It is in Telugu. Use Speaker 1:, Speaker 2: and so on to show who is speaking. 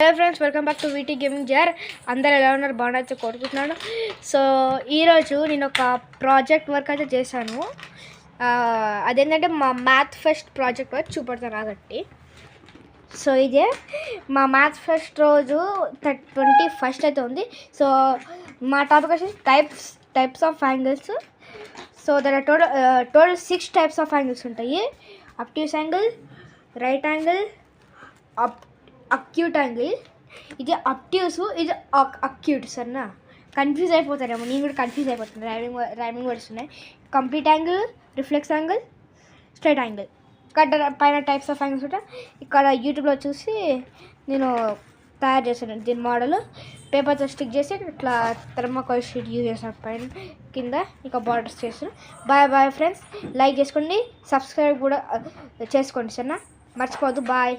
Speaker 1: Hello friends, welcome back to VT gaming జార్. అందరు ఎలా ఉన్నారు? బాగున్నారైతే కోరుకుంటున్నాను. సో ఈరోజు నేను ఒక ప్రాజెక్ట్ వర్క్ అయితే చేశాను. అదేంటంటే మా మ్యాథ్ ఫెస్ట్ ప్రాజెక్ట్ వర్క్ చూపెడతాను కాబట్టి. సో ఇదే మా మ్యాథ్ ఫెస్ట్ రోజు 21st అయితే ఉంది. సో మా టాపిక్ వచ్చేసి types of angles. So there are total 6 types of angles ఉంటాయి. Obtuse angle, right angle, acute angle. ఇది అబ్ట్యూస్, ఇది అక్యూట్. సరేనా? కన్ఫ్యూజ్ అయిపోతారేమో, నేను కూడా కన్ఫ్యూజ్ అయిపోతాను. రైమింగ్ వర్డ్స్ ఉన్నాయి. Complete angle, reflex angle, straight angle. ఇక్కడ పైన టైప్స్ ఆఫ్ యాంగిల్స్ ఉంటాయి. ఇక్కడ యూట్యూబ్లో చూసి నేను తయారు చేశాను దీని మోడల్. పేపర్తో స్టిక్ చేసి ఇట్లా థర్మాకోల్ షీట్ యూజ్ చేసాను పైన కింద. ఇక బార్డర్స్ చేస్తాను. Bye friends. లైక్ చేసుకోండి, సబ్స్క్రైబ్ కూడా చేసుకోండి. సరేనా? మర్చిపోవద్దు. బాయ్.